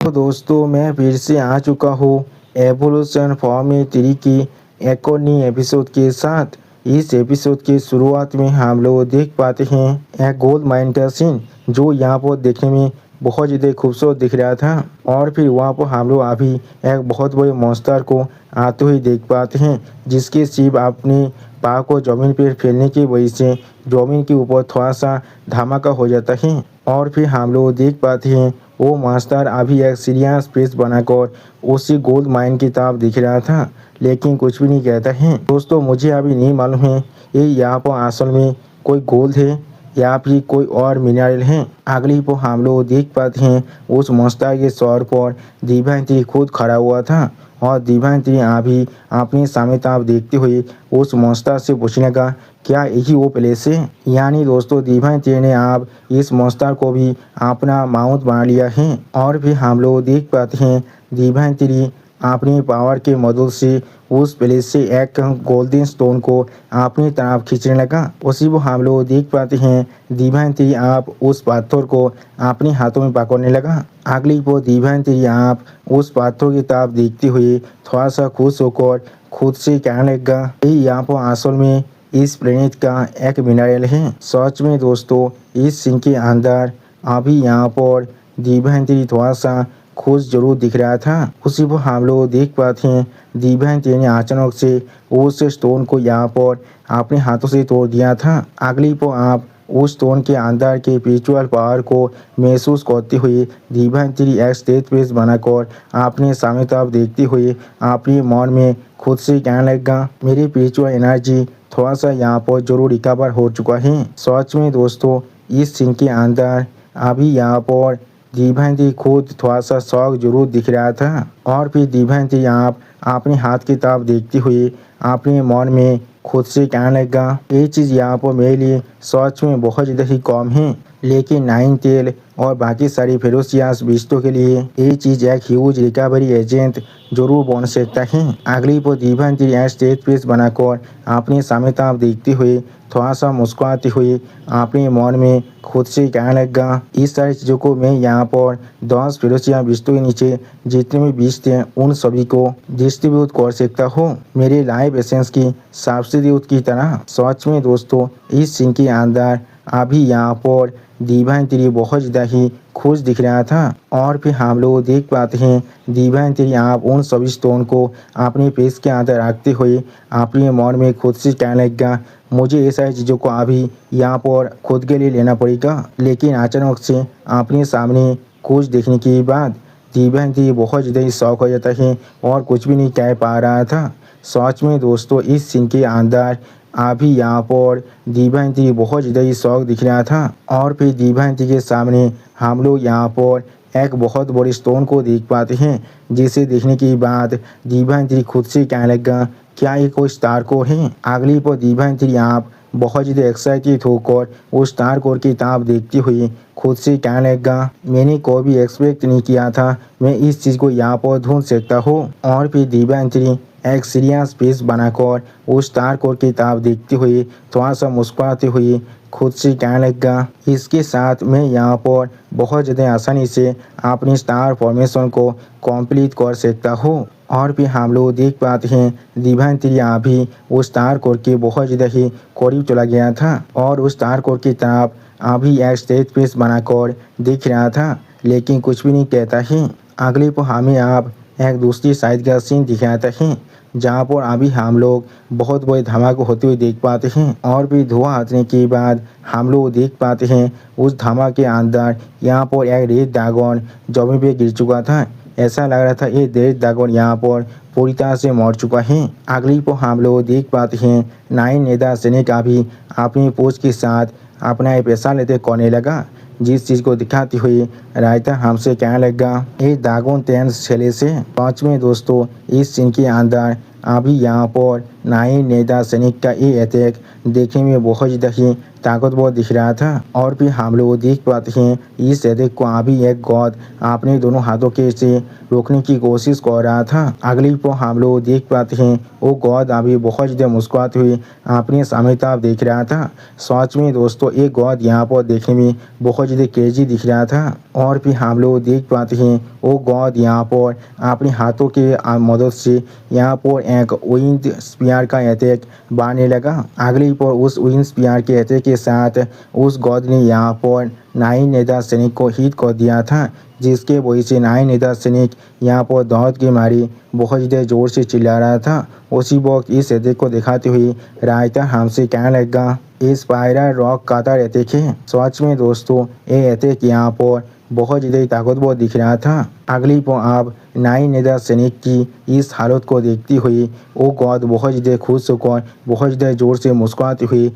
तो दोस्तों मैं फिर से आ चुका हूँ एवोल्यूशन फॉर्म थ्री की एक और नई एपिसोड के साथ। इस एपिसोड के शुरुआत में हम लोग देख पाते हैं एक गोल्ड माइन का सीन, जो यहाँ पर देखने में बहुत ज़्यादा खूबसूरत दिख रहा था। और फिर वहाँ पर हम लोग अभी एक बहुत बड़े मॉन्स्टर को आते हुए देख पाते हैं, जिसके सिर्फ अपने पाँव को ज़मीन पर फैलने की वजह से ज़मीन के ऊपर थोड़ा सा धमाका हो जाता है। और फिर हम लोग देख पाते हैं वो मास्टर अभी एक सीरियस फेस बनाकर उसी गोल्ड माइन की तरफ दिख रहा था, लेकिन कुछ भी नहीं कहता है। दोस्तों मुझे अभी नहीं मालूम है ये यहाँ पर असल में कोई गोल्ड है या फिर कोई और मिनरल है। अगली पर हम लोग देख पाते हैं उस मास्टर के सर पर दिव्यांती खुद खड़ा हुआ था, और दिव्यांती अभी अपने सामने तरफ देखते हुए उस मास्टर से पूछने का क्या यही वो प्लेस है। यानी दोस्तों दिव्यांती ने आप इस मास्टर को भी अपना माउथ बना लिया है। और भी हम लोग देख पाते हैं दिव्यांती अपनी पावर के मदद से उस प्लेस से एक गोल्डन स्टोन को अपनी तरफ खींचने लगा। उसी को हम लोग देख पाते हैं दिव्यांती आप उस पत्थर को अपने हाथों में पकड़ने लगा। अगली को दिव्यांती आप उस पत्थर की तरफ देखते हुए थोड़ा सा खुश होकर खुद से कहने लगा यहाँ पर असल में इस प्लेनेट का एक मिनरल है। सच में दोस्तों इस सीन के अंदर अभी यहाँ पर दिव्यांती थोड़ा सा खुश जरूर दिख रहा था। उसी पर हम लोग देख पाते हैं दिव्यांती ने अचानक से उस स्टोन को यहाँ पर अपने हाथों से तोड़ दिया था। अगली पर आप उस स्टोन के अंदर के स्पिरिचुअल पावर को महसूस करते हुए दिव्यांती एक स्टेज पेज बनाकर अपने सामने तरफ देखते हुए अपने मन में खुद से कहने लगा मेरी स्पिरिचुअल एनर्जी थोड़ा सा यहाँ पर जरूर रिकवर हो चुका है। सच में दोस्तों इस सीन के अंदर अभी यहाँ पर दिव्यांती खुद थोड़ा सा शौक जरूर दिख रहा था। और फिर दिव्यांती आप अपने हाथ की तरफ देखते हुए अपने मन में खुद से कहने लगा ये चीज़ यहाँ पर मेरे लिए सच में बहुत ज़्यादा ही कम है, लेकिन नाइन टेल और बाकी सारी फेरोसियस बीस्टों के लिए ये चीज़ एक ह्यूज रिकवरी एजेंट जरूर बन सकता है। अगली पर दिव्यांती स्टेज पेज बनाकर अपने सामने तरफ देखते हुए थोड़ा सा मुस्कुराते हुए अपने मन में खुद से कहने लगा इस सारी चीज़ों को मैं यहाँ पर 10 फेरोसिया बीस्टों के नीचे जितने भी बीस्ट हैं उन सभी को डिस्ट्रीब्यूट कर सकता हूँ मेरे लाइफ एसेंस की सब्सिट्यूट की तरह। सच में दोस्तों इस सीन के अंदर अभी यहाँ पर दिव्यांती बहुत ज़्यादा ही खुश दिख रहा था। और फिर हम लोग देख पाते हैं दिव्यांती आप उन सभी स्टोन को अपने पेज के अंदर रखते हुए अपने मन में खुद से कहने लगा मुझे ये सारी चीज़ों को अभी यहाँ पर खुद के लिए लेना पड़ेगा। लेकिन अचानक से अपने सामने कुछ देखने के बाद दिव्यांती बहुत ज़्यादा ही शौक हो जाता है और कुछ भी नहीं कह पा रहा था। सच में दोस्तों इस सीन के अंदर अभी यहाँ पर दिव्यांती बहुत ज़्यादा ही शौक दिख रहा था। और फिर दिव्यांती के सामने हम लोग यहाँ पर एक बहुत बड़ी स्टोन को देख पाते हैं, जिसे देखने के बाद दिव्यांती खुद से कहने लगा क्या ये कोई स्टार कोड है। अगली पर दिव्यांती आप बहुत ज़्यादा एक्साइटेड होकर उस स्टार कोड की तरफ देखते हुए खुद से कहने लगा मैंने कोई भी एक्सपेक्ट नहीं किया था मैं इस चीज़ को यहाँ पर ढूंढ सकता हूँ। और फिर दिव्यांती एक सीरियस फेस बनाकर उस स्टार कोड की तरफ देखते हुए थोड़ा सा मुस्कुराते हुए खुद से कहने लगा इसके साथ मैं यहाँ पर बहुत ज़्यादा आसानी से अपनी स्टार फॉर्मेशन को कंप्लीट कर सकता हूँ। और फिर हम लोग देख पाते हैं दिव्यांती अभी उस स्टार कोड के बहुत ज़्यादा ही करीब चला गया था और उस स्टार कोड की तरफ अभी एक स्टेज पेज बनाकर दिख रहा था, लेकिन कुछ भी नहीं कहता है। अगले पर हमें आप एक दूसरी साइड का सीन दिखाता है, जहाँ पर अभी हम लोग बहुत बड़े धमाके होते हुए देख पाते हैं। और भी धुआं हटने के बाद हम लोग देख पाते हैं उस धमाके के अंदर यहाँ पर एक रेड ड्रैगन जमीन पे गिर चुका था। ऐसा लग रहा था ये रेड ड्रैगन यहाँ पर पूरी तरह से मर चुका है। अगली पर हम लोग देख पाते हैं नाइन नेदा सैनिक अभी अपनी पोज के साथ अपना ये पैसा लेते करने लगा, जिस चीज़ को दिखाते हुए रायता हमसे कहने लगा ये ड्रैगन टेंस छेले से। पाँच में दोस्तों इस सीन के अंदर अभी यहाँ पर नाइन नेदा सैनिक का ये अटैक देखने में बहुत ज़्यादा ही ताकतवर दिख रहा था। और फिर हम लोग देख पाते हैं इस एतेक को अभी एक गॉड अपने दोनों हाथों के से रोकने की कोशिश कर रहा था। अगली पर हम लोग देख पाते हैं वो गॉड अभी बहुत ज़्यादा मुस्कुराते हुए अपने सामने तरफ देख रहा था। सच में दोस्तों एक गॉड यहाँ पर देखने में बहुत ज़्यादा क्रेजी दिख रहा था। और फिर हम लोग देख पाते हैं वो गॉड यहाँ पर अपने हाथों के मदद से यहाँ पर एक विंड स्पीयर का अटैक बारने लगा। अगली पर उस विंड स्पीयर के अटैक के साथ उस गॉड ने यहाँ पर 9 नेता सैनिक को हिट कर दिया था, जिसके वजह से 9 नेता सैनिक यहाँ पर दौड़ के मारे बहुत ज़्यादा ज़ोर से चिल्ला रहा था। उसी वक्त इस अटैक को दिखाते हुए रायता हमसे कहने लगा इस स्पाइरल रॉक काता अटैक है। सच में दोस्तों ये अटैक यहाँ पर बहुत ज़्यादा ताकतवर दिख रहा था। अगली पर आप 9 नेता सैनिक की इस हालत को देखते हुए वो गॉड बहुत ज़्यादा खुश होकर बहुत ज़्यादा ज़ोर से मुस्कुराते हुए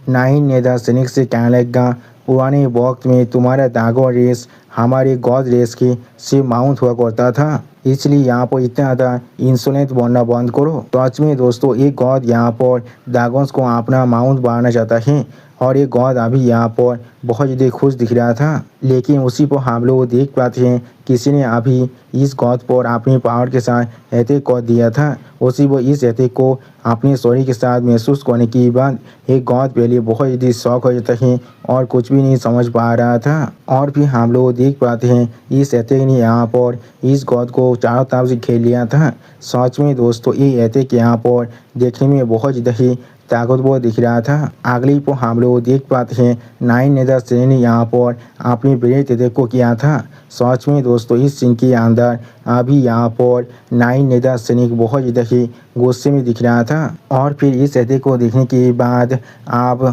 9 नेता सैनिक से कहने लगा पुराने वक्त में तुम्हारा दागो रेस हमारे गॉड रेस के से माउंट हुआ करता था, इसलिए यहाँ पर इतना ज़्यादा इंसोलेंट बनना बंद करो। सच में दोस्तों एक गॉड यहाँ पर ड्रैगन्स को अपना माउंट बनाना चाहता है और ये गॉड अभी यहाँ पर बहुत ज़्यादा खुश दिख रहा था। लेकिन उसी पर हम लोग देख पाते हैं किसी ने अभी इस गॉड पर अपनी पावर के साथ अटैक कर दिया था। उसी वो इस अटैक को अपने शरीर के साथ महसूस करने के बाद एक गॉड पहले बहुत ज़्यादा शौक हो जाता है और कुछ भी नहीं समझ पा रहा था। और फिर हम लोग देख पाते हैं इस अटैक ने यहाँ पर इस गॉड को चारों तरफ से घेर लिया था। सच में दोस्तों ये अटैक यहाँ पर देखने में बहुत ज़्यादा ही ताकतवर दिख रहा था। अगली पर हम लोग देख पाते हैं 9 नेता सैनिक ने यहाँ पर अपने बड़े अटैक को किया था। सच में दोस्तों इस सीन के अंदर अभी यहाँ पर 9 नेता सैनिक बहुत ज़्यादा ही गुस्से में दिख रहा था। और फिर इस अटैक को देखने के बाद आप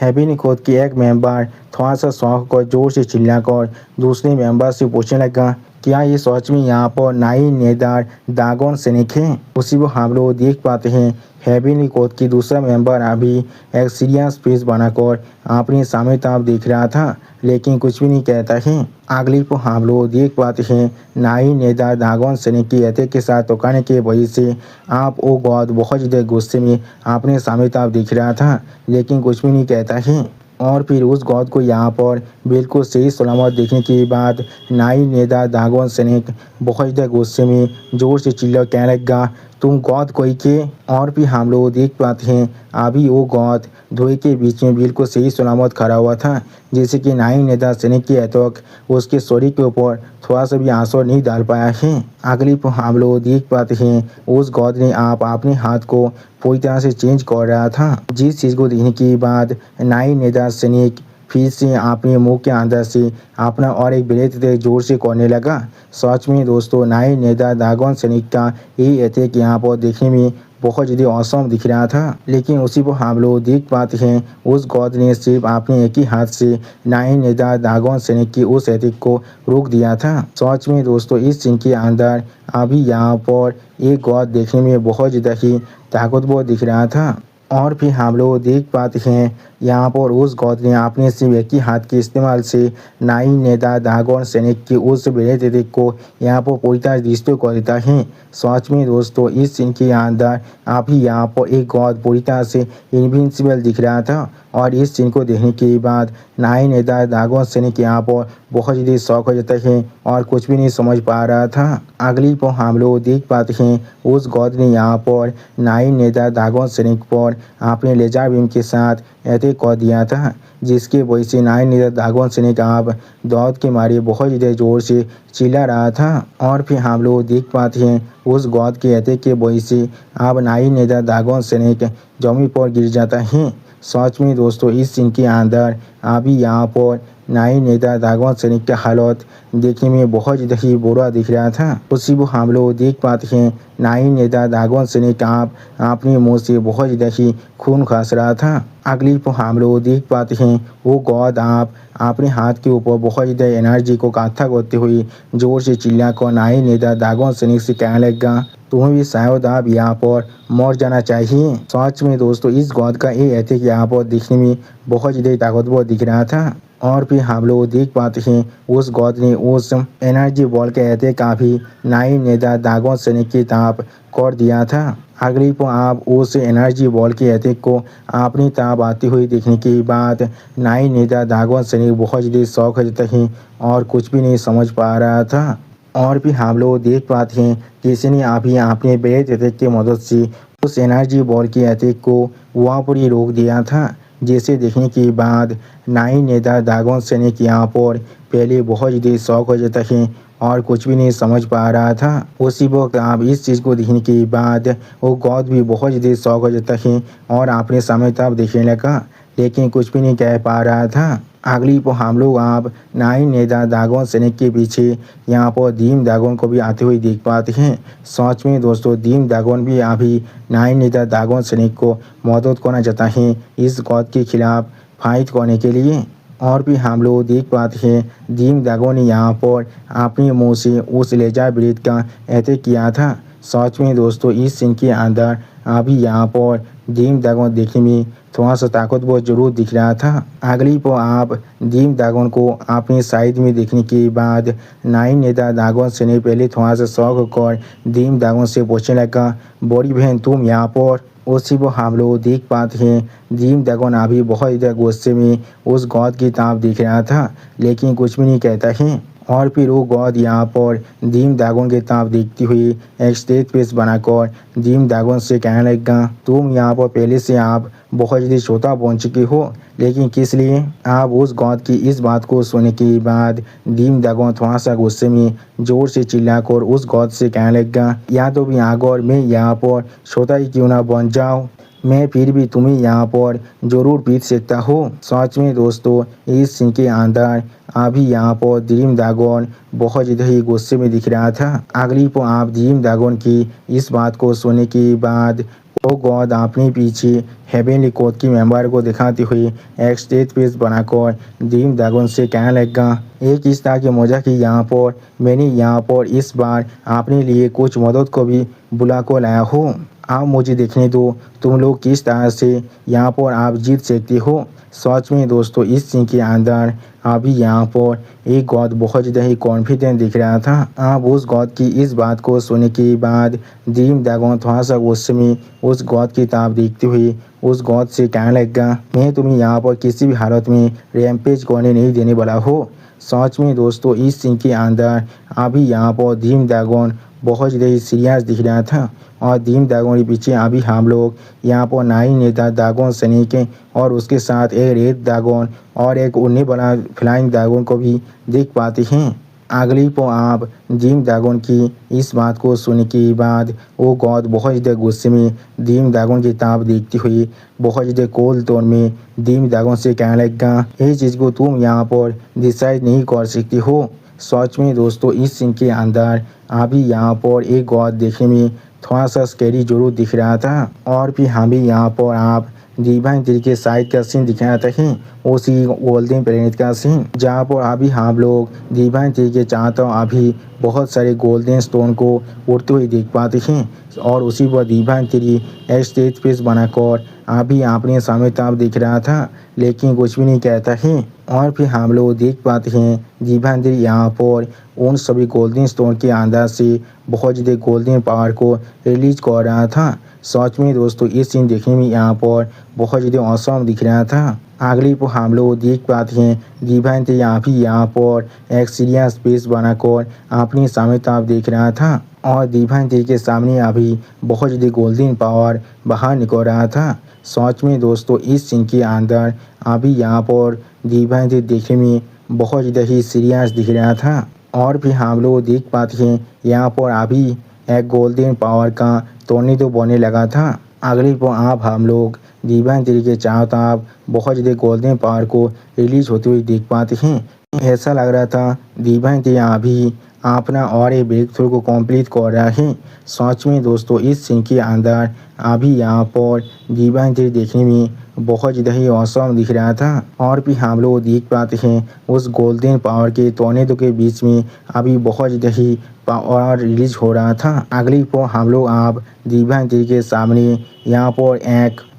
हैवी कोड के एक मेंबर थोड़ा सा शौक कर जोर से चिल्लाकर दूसरे मेंबर से पूछने लगा क्या ये सच में यहाँ पर 9 नेता ड्रैगन सैनिक हैं। उसी को हम लोग देख पाते हैं हैवी कोड की दूसरा मेंबर अभी एक सीरियस फेस बनाकर अपने सामने तरफ देख रहा था, लेकिन कुछ भी नहीं कहता है। अगली को हम लोग देख पाते हैं 9 नेता ड्रैगन सैनिक की अटैक के साथ टोकाने के वजह से आप वो गॉड बहुत ज़्यादा गुस्से में अपने सामने तरफ दिख रहा था, लेकिन कुछ भी नहीं कहता है। और फिर उस गॉड को यहाँ पर बिल्कुल सही सलामत देखने के बाद 9 नेता ड्रैगन सैनिक बहुत ज़्यादा गुस्से में ज़ोर से चिल्ला कहने लगा तुम गॉड कोई के। और फिर हम लोग देख पाते हैं अभी वो गॉड धुएं के बीच में बिल्कुल सही सलामत खड़ा हुआ था, जैसे कि 9 नेता सैनिक के अटैक उसके शरीर के ऊपर थोड़ा सा भी आंसर नहीं डाल पाया है। अगली पर हम लोग देख पाते हैं उस गॉड ने आप अपने हाथ को पूरी तरह से चेंज कर रहा था, जिस चीज़ को देखने के बाद 9 नेता सैनिक फिर से अपने मुंह के अंदर से अपना और एक ब्रेथ जोर से करने लगा। सच में दोस्तों 9 नेता ड्रैगन सैनिक का ये अटैक यहाँ पर देखने में बहुत ज़्यादा औसम दिख रहा था, लेकिन उसी पर हम लोग देख पाते हैं उस गॉड ने सिर्फ अपने एक ही हाथ से 9 नेता ड्रैगन सैनिक की उस अटैक को रोक दिया था। सच में दोस्तों इस सीन के अंदर अभी यहाँ पर एक गॉड देखने में बहुत ज़्यादा ही ताकतवर दिख रहा था। और फिर हम लोग देख पाते हैं यहाँ पर उस गॉड ने अपने सिर्फ एक ही हाथ के इस्तेमाल से 9 नेता ड्रैगन सैनिक की उस बड़े अटैक को यहाँ पर पूरी तरह डिस्ट्रॉय कर देता है। सच में दोस्तों इस सीन के अंदर अभी यहाँ पर एक गॉड पूरी तरह से इनविंसिबल दिख रहा था। और इस सीन को देखने के बाद 9 नेता ड्रैगन सैनिक यहाँ पर बहुत ज़्यादा शौक हो जाता है और कुछ भी नहीं समझ पा रहा था। अगली पर हम लोग देख पाते हैं उस गॉड ने यहाँ पर 9 नेता ड्रैगन सैनिक पर अपने लेजर बीम के साथ अटैक कर दिया था, जिसके वजह से 9 नेता ड्रैगन सैनिक आप दौड़ के मारे बहुत ज़्यादा ज़ोर से चिल्ला रहा था। और फिर हम लोग देख पाते हैं उस गॉड के अटैक के वजह से आप 9 नेता ड्रैगन सैनिक जमीन पर गिर जाता है। सच में दोस्तों इस सीन के अंदर अभी यहाँ पर 9 नेता ड्रैगन सैनिक का हालत देखने में बहुत ज़्यादा ही बुरा दिख रहा था। उसी को हम लोग देख पाते हैं 9 नेता ड्रैगन सैनिक आप अपने मुंह से बहुत ज़्यादा ही खून खास रहा था। अगली पर हम लोग देख पाते हैं वो गॉड आप अपने हाथ के ऊपर बहुत ज़्यादा एनर्जी को इकट्ठा करते हुए जोर से चिल्ला कर 9 नेता ड्रैगन सैनिक से कहने लगा तुम्हें भी शायद आप यहाँ पर मर जाना चाहिए। सच में दोस्तों इस गॉड का ये अटैक यहाँ पर दिखने में बहुत ज़्यादा ताकतवर दिख रहा था। और फिर हम लोग देख पाते हैं उस गॉड ने उस एनर्जी बॉल के अटैक का भी 9 नेता ड्रैगन सैनिक की तरफ कर दिया था। अगली को आप उस एनर्जी बॉल के अटैक को अपनी तरफ आती हुई देखने के बाद नाई नेता दागवन सैनिक बहुत ज़्यादा शौक हो जाता है और कुछ भी नहीं समझ पा रहा था। और भी हम लोग देख पाते हैं किसी ने अभी अपने ब्रेथ अटैक की मदद से उस एनर्जी बॉल के अटैक को वहाँ पर ही रोक दिया था। जिसे देखने के बाद नाई नेता दागवन सैनिक यहाँ पर पहले बहुत ज़्यादा शौक हो जाता है और कुछ भी नहीं समझ पा रहा था। उसी वक्त आप इस चीज़ को देखने के बाद वो गॉड भी बहुत ज़्यादा शौक हो जाता है और अपने समय तब देखने लगा, लेकिन कुछ भी नहीं कह पा रहा था। अगली को हम लोग आप नाई नेता दागवन सैनिक के पीछे यहाँ पर दीम दागवन को भी आते हुए देख पाते हैं। सच में दोस्तों दीम दागवन भी अभी नाई नेता दागवन सैनिक को मदद करना चाहता है इस गॉड के खिलाफ फाइट करने के लिए। और भी हम लोग देख पाते हैं दीम दागवन ने यहाँ पर अपने मुंह से उस लेजर ब्लेड का अटैक किया था। सच में दोस्तों इस सीन के अंदर अभी यहाँ पर दीम दागवन देखने में थोड़ा सा ताकतवर जरूर दिख रहा था। अगली पर आप दीम दागवन को अपने साइड में देखने के बाद नाई नेता दागवन से ने पहले थोड़ा सा शौक कर दीम दागवन से पूछने लगा, बड़ी बहन तुम यहाँ पर। उसी को हम लोग देख पाते हैं दीम दागवन अभी बहुत ज़्यादा गुस्से में उस गॉड की तरफ देख रहा था, लेकिन कुछ भी नहीं कहता है। और फिर वो गॉड यहाँ पर दीम दागवन के तरफ देखती हुई एक स्टेज पेस बनाकर दीम दागवन से कहने लगा, तुम यहाँ पर पहले से आप बहुत ज़्यादा छोटा पहुँच चुके हो, लेकिन किस लिए। आप उस गॉड की इस बात को सुनने के बाद दीम दागवन थोड़ा सा गुस्से में जोर से चिल्लाकर उस गॉड से कहने लगा, या तो भी आगर मैं यहाँ पर छोटा ही क्यों ना बन जाऊँ, मैं फिर भी तुम्हें यहाँ पर जरूर पीट सकता हूँ। सच में दोस्तों इस सीन के अंदर अभी यहाँ पर दीम दागवन बहुत ज़्यादा ही गुस्से में दिख रहा था। अगली को आप दीम दागवन की इस बात को सुनने के बाद वो गॉड अपने पीछे हेवनली कोड की मेंबर को दिखाते हुए एक स्टेज पेस बनाकर दीम दागवन से कहने लगा, एक इस तरह की मजा कि यहाँ पर मैंने यहाँ पर इस बार अपने लिए कुछ मदद को भी बुला कर लाया हूँ। आप मुझे देखने दो तुम लोग किस तरह से यहाँ पर आप जीत सकते हो। सच में दोस्तों इस सीन के अंदर अभी यहाँ पर एक गॉड बहुत ज़्यादा ही कॉन्फिडेंट दिख रहा था। आप उस गॉड की इस बात को सुनने के बाद दीम दागवन थोड़ा सा गुस्से में उस गॉड की तरफ देखते हुए उस गॉड से कहने लगा, मैं तुम्हें यहाँ पर किसी भी हालत में रैम्पेज करने नहीं देने वाला हो। सच में दोस्तों इस सीन के अंदर अभी यहाँ पर दीम दागवन बहुत ज़्यादा ही सीरियस दिख रहा था और दीम दागवन के पीछे अभी हम लोग यहाँ पर नाई नेता दागवन सैनिक और उसके साथ एक रेड दागवन और एक उड़ने वाला फ्लाइंग दागवन को भी देख पाते हैं। अगली को आप दीम दागवन की इस बात को सुनने के बाद वो गॉड बहुत ज़्यादा गुस्से में दीम दागवन की तरफ देखती हुई बहुत ज़्यादा कोल्ड टोन में दीम दागवन से कहने लगा, ये चीज़ को तुम यहाँ पर डिसाइड नहीं कर सकती हो। सच में दोस्तों इस सीन के अंदर अभी यहाँ पर एक गॉड देखने में थोड़ा सा स्कैरी जरूर दिख रहा था। और फिर हमें यहाँ पर आप डिवाइन ट्री के साइड का सीन दिखाया था ही उसी गोल्डन प्लेनेट का सीन, जहाँ पर अभी हम लोग डिवाइन ट्री के चाहता अभी बहुत सारे गोल्डन स्टोन को उड़ते हुए देख पाते हैं और उसी पर डिवाइन ट्री एक स्टेज पेस बनाकर अभी अपने सामने तरफ दिख रहा था, लेकिन कुछ भी नहीं कहता है। और फिर हम लोग देख पाते हैं डिवाइन ट्री यहाँ पर उन सभी गोल्डन स्टोन के अंदर से बहुत ज़्यादा गोल्डन पावर को रिलीज कर रहा था। सच में दोस्तों इस सीन देखने में यहाँ पर बहुत ज़्यादा औसम दिख रहा था। अगली को हम लोग देख पाते हैं डिवाइन ट्री यहाँ पर एक सीरियस पेस बनाकर अपनी सामने तरफ देख रहा था और डिवाइन ट्री के सामने अभी बहुत ज़्यादा गोल्डन पावर बाहर निकल रहा था। सच में दोस्तों इस सीन के अंदर अभी यहाँ पर डिवाइन ट्री देखने में बहुत ज़्यादा ही सीरियस दिख रहा था। और भी हम लोग देख पाते हैं यहाँ पर अभी एक गोल्डन पावर का टोर्नेडो बनने लगा था। अगली को आप हम लोग डिवाइन ट्री के चारों तरफ बहुत ज़्यादा गोल्डन पावर को रिलीज होते हुए देख पाते हैं। ऐसा लग रहा था डिवाइन ट्री अभी अपना और एक ब्रेक थ्रू को कंप्लीट कर रहा है। सच में दोस्तों इस सीन के अंदर अभी यहाँ पर डिवाइन ट्री देखने में बहुत ज़्यादा ही औसम दिख रहा था। और भी हम लोग देख पाते हैं उस गोल्डन पावर के टोर्नेडो के बीच में अभी बहुत ज़्यादा ही पावर रिलीज हो रहा था। अगली को हम लोग आप डिवाइन ट्री के सामने यहाँ पर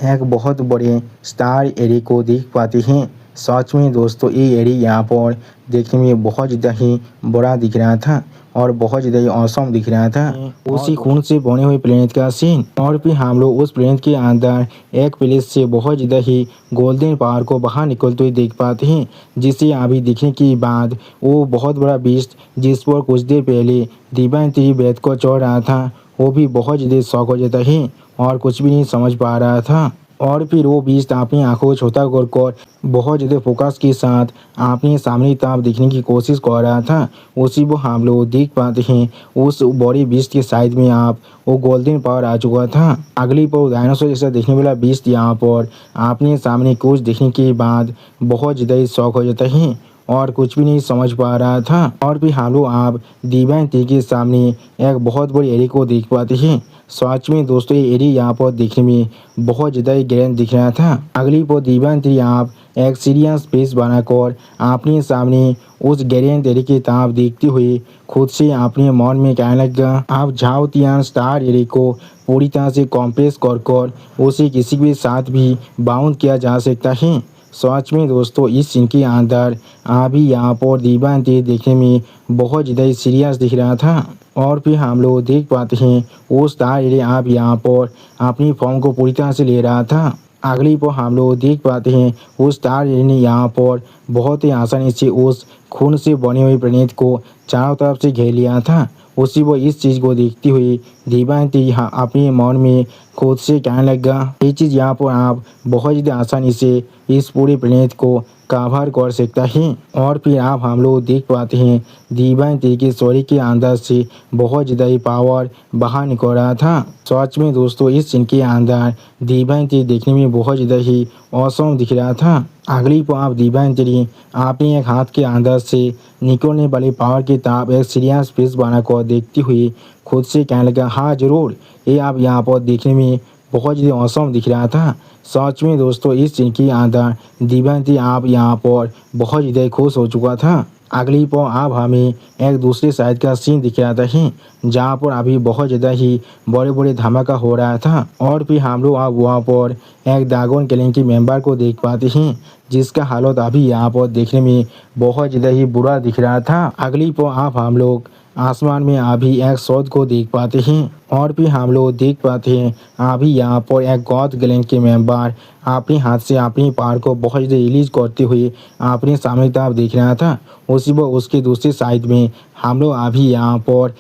एक बहुत बड़े स्टार एरे को देख पाते हैं। सच में दोस्तों ये एरिया यहाँ पर देखने में बहुत ज़्यादा ही बड़ा दिख रहा था और बहुत ज़्यादा ही औसम दिख रहा था। उसी खून से बने हुए प्लेनेट का सीन और फिर हम लोग उस प्लेनेट के अंदर एक प्लेस से बहुत ज़्यादा ही गोल्डन पावर को बाहर निकलते हुए देख पाते हैं, जिसे अभी देखने के बाद वो बहुत बड़ा बीस्ट जिस पर कुछ देर पहले डिवाइन थ्री बैत को चढ़ रहा था वो भी बहुत ज़्यादा शौक हो जाता है और कुछ भी नहीं समझ पा रहा था। और फिर वो बीस्ट अपनी आंखों को छोटा कर बहुत ज़्यादा फोकस के साथ अपने सामने तरफ देखने की कोशिश कर रहा था। उसी को हम लोग देख पाते हैं उस बड़ी बीस्ट के साइड में आप वो गोल्डन पावर आ चुका था। अगली पर डायनासोर जैसा देखने वाला बीस्ट यहाँ पर अपने सामने कुछ देखने के बाद बहुत ज़्यादा ही शौक हो जाता है और कुछ भी नहीं समझ पा रहा था। और भी हम लोग आप डिवाइन थ्री के सामने एक बहुत बड़ी एरिया को देख पाते हैं। सच में दोस्तों ये एरिया यहाँ पर देखने में बहुत ज़्यादा ही ग्रैंड दिख रहा था। अगली पर डिवाइन थ्री आप एक सीरियस स्पेस बनाकर अपने सामने उस ग्रैंड एरिया की तरफ देखते हुए खुद से अपने मन में कहने लगा आप झाओतियान स्टार एरिया को पूरी तरह से कॉम्प्रेस कर उसे किसी के साथ भी बाउंड किया जा सकता है। सच में दोस्तों इस सीन के अंदर अभी यहाँ पर डिवाइन थ्री देखने में बहुत ज़्यादा ही सीरियस दिख रहा था। और फिर हम लोग देख पाते हैं वो स्टार एरिया आप यहाँ पर अपनी फॉर्म को पूरी तरह से ले रहा था। अगली पर हम लोग देख पाते हैं उस स्टार एरिया ने यहाँ पर बहुत ही आसानी से उस खून से बने हुए प्लेनेट को चारों तरफ से घेर लिया था। उसी वो इस चीज़ को देखती हुई डिवाइन थ्री अपने मन में खुद से कहने लगा ये चीज़ यहाँ पर आप बहुत ज़्यादा आसानी से इस पूरे प्लेनेट को कवर कर सकता है। और फिर आप हम लोग देख पाते हैं डिवाइन थ्री के शरीर के अंदर से बहुत ज़्यादा ही पावर बाहर निकल रहा था। सच में दोस्तों इस सीन के अंदर डिवाइन थ्री देखने में बहुत ज़्यादा ही औसम दिख रहा था। अगली पर आप डिवाइन थ्री अपने एक हाथ के अंदर से निकलने वाले पावर की तरफ एक सीरियस फेस बनाकर देखती हुई खुद से कहने लगा हाँ ज़रूर ये आप यहाँ पर देखने में बहुत ज़्यादा औसम दिख रहा था। सच में दोस्तों इस सीन के अंदर डिवाइन थ्री आप यहाँ पर बहुत ज़्यादा खुश हो चुका था। अगली पर अब हमें एक दूसरे साइड का सीन दिख रहा था जहाँ पर अभी बहुत ज़्यादा ही बड़े बड़े धमाका हो रहा था। और फिर हम लोग अब वहाँ पर एक ड्रैगन क्लैन के मेंबर को देख पाते हैं जिसका हालत अभी यहाँ पर देखने में बहुत ज़्यादा ही बुरा दिख रहा था। अगली पर आप हम लोग आसमान में अभी एक शॉट को देख पाते हैं और फिर हम लोग देख पाते हैं अभी यहाँ पर एक गॉड क्लैन के मेंबर अपने हाथ से अपनी पावर को बहुत ज़्यादा रिलीज करते हुए अपने सामने तरफ देख रहा था। उसी पर उसके दूसरी साइड में हम लोग अभी यहाँ पर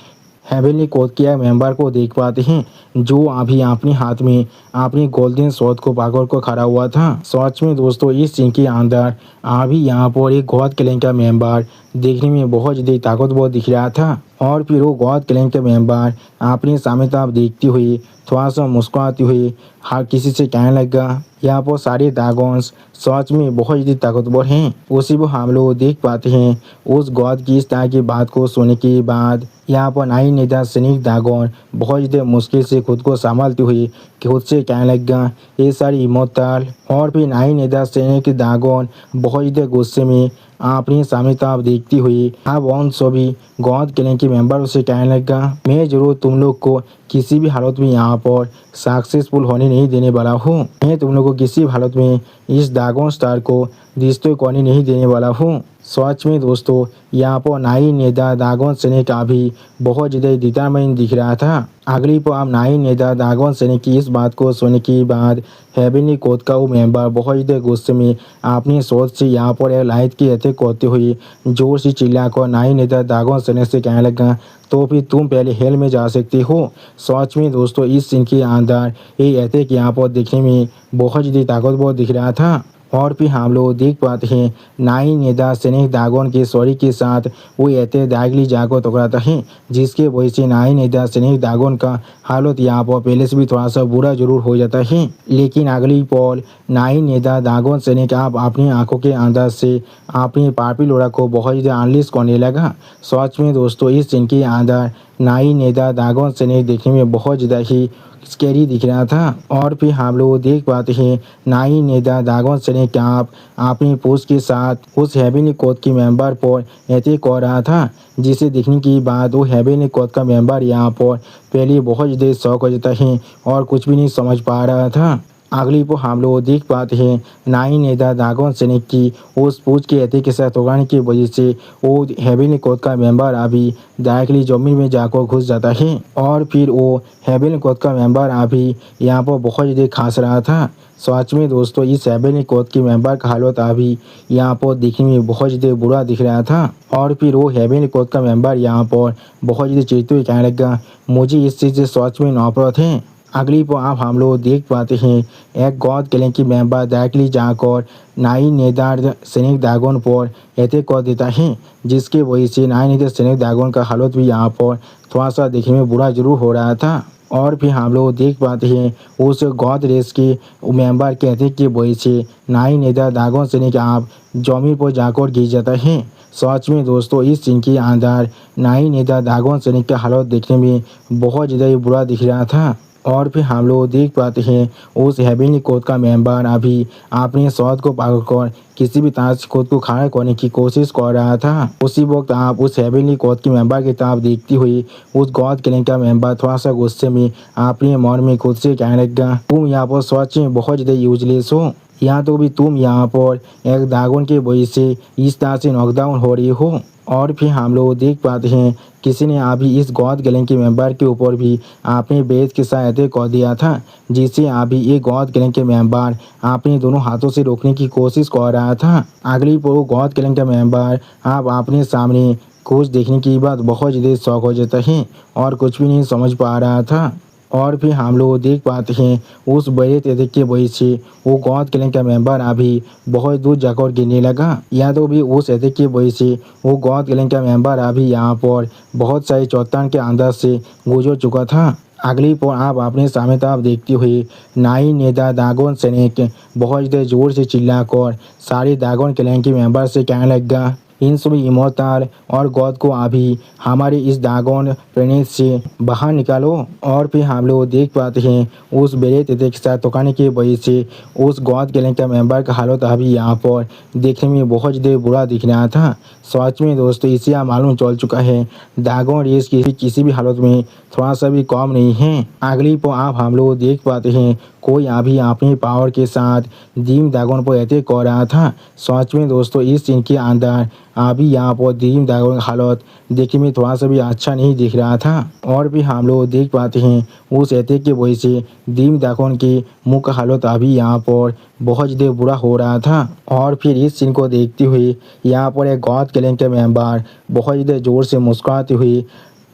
हेवनली कोड के मेंबर को देख पाते हैं जो अभी अपने हाथ में अपनी गोल्डन शॉट को पकड़ कर खड़ा हुआ था। सच में दोस्तों इस सीन के अंदर अभी यहाँ पर एक गॉड क्लैन का मेंबर देखने में बहुत ज़्यादा ताकतवर दिख रहा था। और फिर वो गॉड क्लैन के मेंबर अपने सामने तरफ देखती हुई थोड़ा सा मुस्कुराती हुई हर किसी से कहने लगा यहाँ पर सारे ड्रैगन्स सच में बहुत ज़्यादा ताकतवर हैं। उसी को हम लोग देख पाते हैं उस गॉड की इस तरह की बात को सुनने के बाद यहाँ पर नाई नेता सैनिक ड्रैगन बहुत ज़्यादा मुश्किल से खुद को संभालते हुए खुद से कहने लगा ये सारी इमोर्टल। और फिर नाई नेता सैनिक ड्रैगन बहुत ज़्यादा गुस्से में अपने सामने तरफ देखती हुई अब उन सभी गॉड क्लैन के मेंबरों से कहने लगा मैं जरूर तुम लोग को किसी भी हालत में यहाँ पर सक्सेसफुल होने नहीं देने वाला हूँ। मैं तुम लोग को किसी भी हालत में इस ड्रैगन स्टार को डिस्ट्रॉय करने नहीं देने वाला हूँ। सच में दोस्तों यहाँ पर नाई नेता ड्रैगन सैनिक का भी बहुत ज़्यादा डिटरमाइन दिख रहा था। अगली पर अब नाई नेता ड्रैगन सैनिक की इस बात को सुनने के बाद हेवनली कोड का वो मेंबर बहुत ज़्यादा गुस्से में अपनी सोच से यहाँ पर एक लाइट की अटैक करते हुए जोर से चिल्लाकर नाई नेता ड्रैगन सैनिक से कहने लगा तो फिर तुम पहले हेल में जा सकते हो। सच में दोस्तों इस सीन के अंदर ये अटैक यहाँ पर देखने में बहुत ज़्यादा ताकतवर दिख रहा था। और फिर हम लोग देख पाते हैं नाई नेता सैनिक ड्रैगन के शरीर के साथ वो ऐसे डायरेक्टली जाकर टकराता है जिसके वजह से नाई नेता सैनिक ड्रैगन का हालत यहाँ पर पहले से भी थोड़ा सा बुरा जरूर हो जाता है। लेकिन अगली पल नाई नेता ड्रैगन सैनिक आप अपनी आंखों के अंदर से अपनी पापी लोड़ा को बहुत ज़्यादा अनलिश करने लगा। सच में दोस्तों इस सीन के अंदर नाई नेता ड्रैगन सैनिक देखने में बहुत ज़्यादा ही स्कैरी दिख रहा था। और फिर हम लोग देख पाते हैं नाई नेता ड्रैगन सैनिक आप अपनी पोस्ट के साथ उस हेवनली कोड के मेंबर पर अटैक कर रहा था जिसे देखने के बाद वो हेवनली कोड का मेंबर यहाँ पर पहले बहुत ज़्यादा शौक हो जाता है और कुछ भी नहीं समझ पा रहा था। अगली पर हम लोग देख पाते हैं नाई नेता दागोन सैनिक की उस पूछ के अति के साथ उगाने की वजह से वो हेवेली कोर्ट का मेंबर अभी डायरेक्टली जमीन में जाकर घुस जाता है और फिर वो हेवेली कोर्ट का मेंबर अभी यहाँ पर बहुत ज़्यादा खांस रहा था। सच में दोस्तों इस हेवेली कोर्ट के मेंबर का हालत अभी यहाँ पर दिखने में बहुत ज़्यादा बुरा दिख रहा था और फिर वो हेवेली कोर्ट का मेंबर यहाँ पर बहुत ज़्यादा चिढ़ते हुए कहने लगा मुझे इस चीज़ से सच में नफरत है। अगली पर आप हम लोग देख पाते हैं एक गॉड किलिंग की मेंबर डायरेक्टली जाकर नाई नेदार सैनिक दागोन पर अटैक कर देता है जिसकी वजह से नाई नेदार सैनिक दागोन का हालत भी यहाँ पर थोड़ा सा देखने में बुरा जरूर हो रहा था। और फिर हम लोग देख पाते हैं उस गॉड रेस के मेंबर के अटैक की वजह से नाई नेदार दागोन सैनिक आप जमीन पर जाकर गिर जाता है। सच में दोस्तों इस सीन के अंदर नाई नेदार दागोन सैनिक का हालत देखने में बहुत ज़्यादा बुरा दिख रहा था। और फिर हम लोग देख पाते हैं उस हेवेली कोर्ट का मेंबर अभी अपने स्वाद को पकड़कर किसी भी तरह से खुद को खड़ा करने की कोशिश कर रहा था। उसी वक्त आप उस हेवेली कोर्ट के मेंबर की तरफ देखती हुई उस गॉड किलिंग का मेंबर थोड़ा सा गुस्से में अपने मन में खुद से कहने लगा तुम यहाँ पर सच में बहुत ज़्यादा यूजलेस हो। यहाँ तो भी तुम यहाँ पर एक दागोन की वजह से इस तरह से नॉकडाउन हो रही हो। और फिर हम लोग देख पाते हैं किसी ने अभी इस गॉड गैंग के मेंबर के ऊपर भी अपने बेद के साथ अटैक कर दिया था जिससे अभी ये गॉड गैंग के मेंबर अपने दोनों हाथों से रोकने की कोशिश कर रहा था। अगली पर गॉड गैंग का मेंबर आप अपने सामने कुछ देखने की बात बहुत ज़्यादा शौक हो जाता है और कुछ भी नहीं समझ पा रहा था। और फिर हम लोग देख पाते हैं उस बड़े तेज की वजह से वो गॉड किलिंग का मेंबर अभी बहुत दूर जाकर गिरने लगा। या तो भी उस अटैक की वजह से वो गॉड किलिंग का मेंबर अभी यहाँ पर बहुत सारी चट्टान के अंदर से गुजर चुका था। अगली पर आप अपने सामने तरफ देखते हुए नाई नेदा दागोन सैनिक बहुत ज़्यादा जोर से चिल्लाकर सारे दागोन किलिंग के मेंबर से कहने लगा इन सभी इमोर्टल और गॉड को अभी हमारे इस दागोन प्लेनेट से बाहर निकालो। और फिर हम लोग देख पाते हैं उस बेरे तेते के साथ टकराने की वजह से उस गॉड गैंग का मेंबर का हालत अभी यहाँ पर देखने में बहुत ज़्यादा बुरा दिख रहा था। सच में दोस्तों इसे आप मालूम चल चुका है दागोन रेस किसी भी हालत में थोड़ा सा भी कम नहीं है। अगली पर आप हम लोग देख पाते हैं कोई अभी अपने पावर के साथ दीम दागोन पर अटैक कर रहा था। सच में दोस्तों इस सीन के अंदर अभी यहाँ पर दीम दागोन का हालत देखने में थोड़ा सा भी अच्छा नहीं दिख रहा था। और भी हम लोग देख पाते हैं उस अटैक की वजह से दीम दागोन के मुंह का हालत अभी यहाँ पर बहुत ज़्यादा बुरा हो रहा था। और फिर इस सीन को देखते हुए यहाँ पर एक गॉड गैंग के मेंबर बहुत ज़्यादा ज़ोर से मुस्कुराते हुए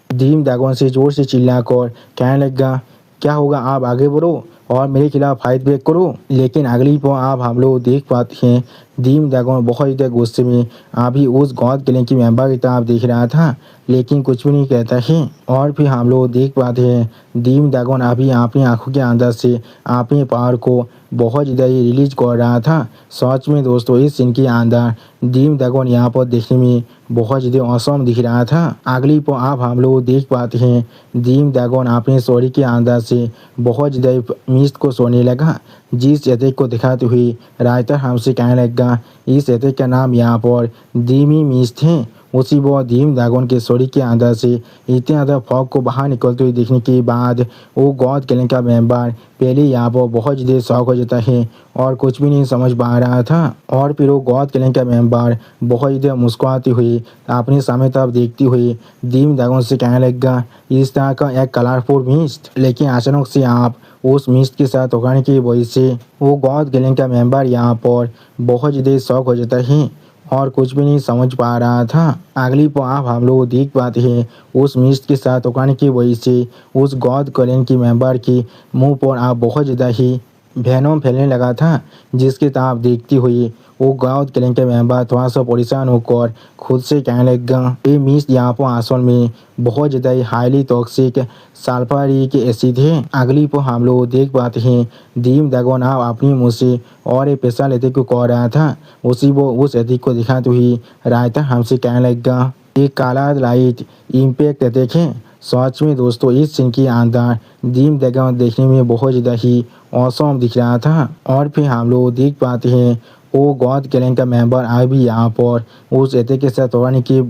दीम दागोन से ज़ोर से चिल्लाकर कहने लगा क्या होगा आप आगे बढ़ो और मेरे खिलाफ फाइट बैक करो। लेकिन अगली पर आप हम लोग देख पाते हैं दीम दागोन बहुत ज़्यादा गुस्से में अभी उस गॉड गैंग की मेंबर की तरफ देख रहा था लेकिन कुछ भी नहीं कहता है। और फिर हम लोग देख पाते हैं दीम दागोन अभी अपनी आंखों के अंदर से अपने पावर को बहुत ज़्यादा रिलीज कर रहा था। सच में दोस्तों इस सीन के अंदर दीम दागोन यहाँ पर देखने में बहुत ज़्यादा औसम दिख रहा था। अगली पर आप हम लोग देख पाते हैं दीम दागोन अपने सॉरी के अंदर से बहुत ज़्यादा मिस्ट को सोने लगा जिस अटैक को दिखाते हुए राइटर हमसे कहने लगा इस अटैक का नाम यहाँ पर दीमी मिस्ट है। उसी वो दीम दागोन के सॉरी के अंदर से इतने ज़्यादा फॉग को बाहर निकलते हुए देखने के बाद वो गॉड गैंग का मेंबर पहले यहाँ पर बहुत ज़्यादा शौक हो जाता है और कुछ भी नहीं समझ पा रहा था। और फिर वो गॉड गैंग का मेंबर बहुत ज़्यादा मुस्कुराते हुए अपने सामने तरफ देखते हुए दीम दागोन से कहने लगा इस तरह का एक कलरफुल मिस्ट। लेकिन अचानक से आप उस मिस्ट के साथ उगाने की वजह से वो गॉड गैंग का मेंबर यहाँ पर बहुत ज़्यादा शौक हो जाता है और कुछ भी नहीं समझ पा रहा था। अगली पर आप हम लोग देख पाते हैं उस मिस्ट के साथ उगाने की वजह से उस गॉड गैंग की मेंबर के मुंह पर आप बहुत ज़्यादा ही वेनम फैलने लगा था जिसके तरफ देखती हुई वो गॉड गैंग के मेंबर थोड़ा सा परेशान होकर खुद से कहने लगा ये मिस्ट यहाँ पर असल में बहुत ज़्यादा ही हाईली टॉक्सिक सल्फ्यूरिक एसिड है। अगली पर हम लोग देख पाते हैं दीम दागोन अपनी मुँह से और एक पैसा लेते को कह रहा था उसी वो उस अटैक को दिखाते हुए रायता हमसे कहने लगा एक काला लाइट इम्पैक्ट अटैक है। सच में दोस्तों इस सीन के अंदर दीम दागोन देखने में बहुत ज़्यादा ही औसम दिख रहा था। और फिर हम लोग देख पाते हैं वो गॉड गैंग का मेंबर अभी यहाँ पर उस अटैक के साथ तोड़ने की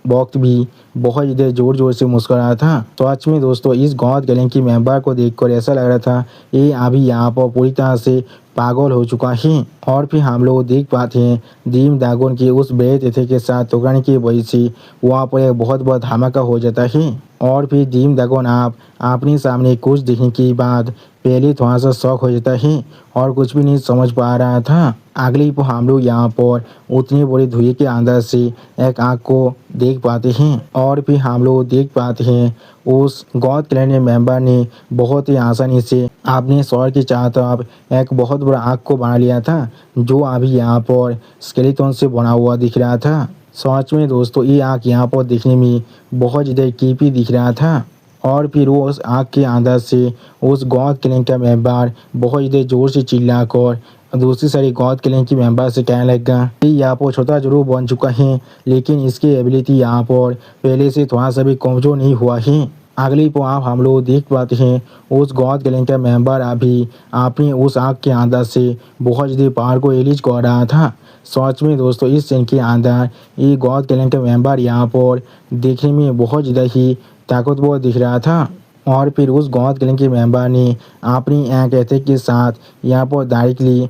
वक्त भी बहुत ज़्यादा ज़ोर ज़ोर से मुस्कुराया था। तो सच में दोस्तों इस गॉड गैंग की मेंबर को देखकर ऐसा लग रहा था ये अभी यहाँ पर पूरी तरह से पागल हो चुका है। और फिर हम लोग देख पाते हैं दीम दागोन की उस बेत एथे के साथ टकराने की वजह से वहाँ पर एक बहुत बड़ा धमाका हो जाता है। और फिर दीम दागोन आप अपने सामने कुछ देखने के बाद पहले थोड़ा सा शौक हो जाता है और कुछ भी नहीं समझ पा रहा था। अगली पर हम लोग यहाँ पर उतनी बड़ी धुएं के अंदर से एक आग को देख पाते हैं। और फिर हम लोग देख पाते हैं उस गॉड क्लैन मेंबर ने बहुत ही आसानी से अपने शहर की चारों तरफ एक बहुत बड़ा आग को बना लिया था जो अभी यहाँ पर स्केलेटन से बना हुआ दिख रहा था। सच में दोस्तों ये आग यहाँ पर दिखने में बहुत ज़्यादा क्रीपी दिख रहा था। और फिर वो उस आग के अंदर से उस गॉड क्लैन का मेंबर बहुत ज़्यादा ज़ोर से चिल्लाकर दूसरी सारी गॉड क्लैन की मेंबर से कहने लगा कि यहाँ पर छोटा जरूर बन चुका है लेकिन इसकी एबिलिटी यहाँ पर पहले से थोड़ा सा भी कमज़ोर नहीं हुआ है। अगली पर आप हम लोग देख पाते हैं उस गॉड गैंग का मेंबर अभी अपनी उस आग के अंदर से बहुत ज़्यादा पहाड़ को रिलीज कर रहा था। सच में दोस्तों इस सीन के अंदर ये गॉड गैंग का मेंबर यहाँ पर देखने में बहुत ज़्यादा ही ताकतवर दिख रहा था। और फिर उस गॉड गैंग के मेंबर ने अपनी एक एथेक के साथ यहाँ पर डायरेक्टली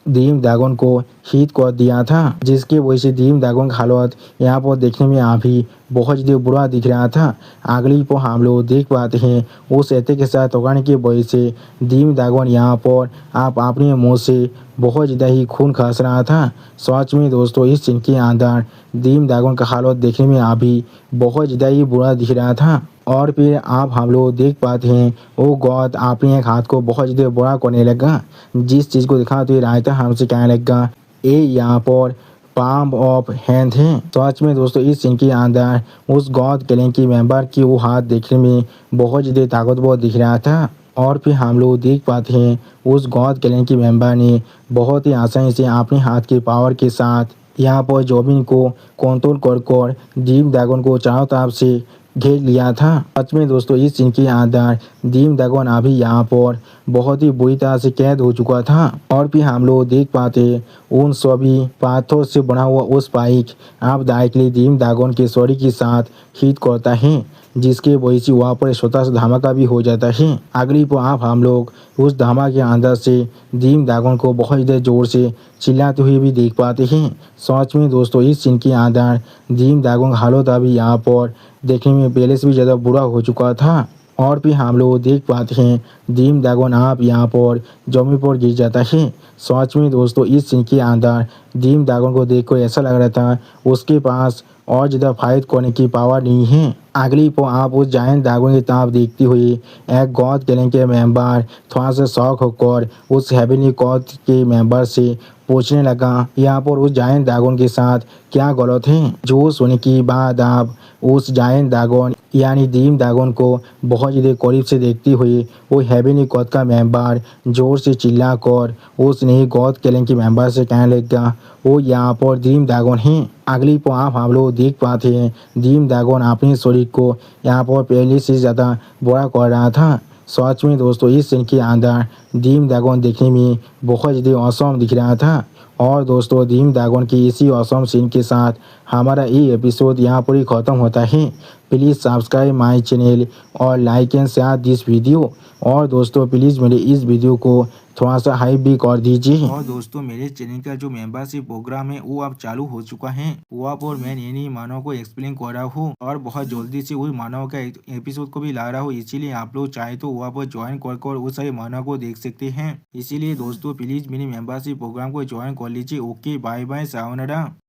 दीम दागोन को हिट कर दिया था जिसकी वजह से दीम दागोन का हालत यहाँ पर देखने में अभी बहुत ज़्यादा बुरा दिख रहा था। अगली पर हम लोग देख पाते हैं उस एते के साथ टकराने की वजह से दीम दागोन यहाँ पर आप अपने मुंह से बहुत ज़्यादा ही खून खस रहा था। सच में दोस्तों इस सीन के अंदर दीम दागोन का हालत देखने में अभी बहुत ज़्यादा ही बुरा दिख रहा था। और फिर आप हम लोग देख पाते हैं वो गॉड अपने एक हाथ को बहुत ज़्यादा बड़ा करने लगा जिस चीज़ को दिखा तो ये रायता हमसे कहने लगा ये यहाँ पर पाम ऑफ हैंड है। सच में दोस्तों इस सीन के अंदर उस गॉड गैंग की मेंबर की वो हाथ देखने में बहुत ज़्यादा ताकतवर दिख रहा था। और फिर हम लोग देख पाते हैं उस गॉड गैंग की मेंबर ने बहुत ही आसानी से अपने हाथ के पावर के साथ यहाँ पर जॉबिन को कंट्रोल कर दीम दागोन को चारों तरफ से घेर लिया था। सच में दोस्तों इस सीन के अंदर दीम दागोन अभी यहाँ पर बहुत ही बुरी तरह से कैद हो चुका था। और फिर हम लोग देख पाते उन सभी पाथर से बना हुआ उस स्पाइक आप डायरेक्टली दीम दागोन के शरीर के साथ हिट करता है जिसके वजह से वहाँ पर छोटा सा धमाका भी हो जाता है। अगली पर आप हम लोग उस धमाके के अंदर से दीम दागोन को बहुत ज़्यादा जोर से चिल्लाते हुए भी देख पाते हैं। सच में दोस्तों इस सीन के अंदर दीम दागोन का हालत अभी यहाँ पर देखने में पहले से भी ज़्यादा बुरा हो चुका था। और फिर हम लोग देख पाते हैं दीम दागोन आप यहाँ पर जमीन पर गिर जाता है। सच में दोस्तों इस सीन के अंदर दीम दागोन को देखकर ऐसा लग रहा था उसके पास और ज़्यादा फाइट करने की पावर नहीं है। अगली पर आप उस जायंट दागोन की तरफ देखती हुई एक गॉड गैंग के मेंबर थोड़ा सा शौक होकर उस हेवनली गॉड के मेंबर से पूछने लगा यहाँ पर उस जायंट दागोन के साथ क्या गलत है। जो सुनने के बाद आप उस जायंट दागोन यानी दीम दागोन को बहुत ज़्यादा करीब से देखती हुई वो हेवनली गॉड का मेंबर जोर से चिल्लाकर उस नई गॉड गैंग के मेंबर से कहने लगा वो यहाँ पर दीम दागोन है। अगली पर आप हम लोग देख पाते हैं दीम दागोन अपने शरीर को यहाँ पर पहले से ज़्यादा बड़ा कर रहा था। सच में दोस्तों इस सीन के अंदर दीम दागोन देखने में बहुत ज़्यादा औसम दिख रहा था। और दोस्तों दीम दागोन की इसी औसम सीन के साथ हमारा ये एपिसोड यहाँ पर ही ख़त्म होता है। प्लीज़ सब्सक्राइब माय चैनल और like and share this video. और दोस्तों प्लीज़ मेरे इस वीडियो को थोड़ा सा हाइप भी कर दीजिए। और दोस्तों मेरे चैनल का जो मेंबरशिप प्रोग्राम है वो अब चालू हो चुका है। वहाँ पर मैं नई मानव को एक्सप्लेन कर रहा हूँ और बहुत जल्दी से उस मानव का एपिसोड को भी ला रहा हूँ। इसीलिए आप लोग चाहे तो वहाँ पर ज्वाइन कर उस सारे मानव को देख सकते हैं। इसीलिए दोस्तों प्लीज मेरी मेंबरशिप प्रोग्राम को ज्वाइन कर लीजिए। Okay bye bye sayonara.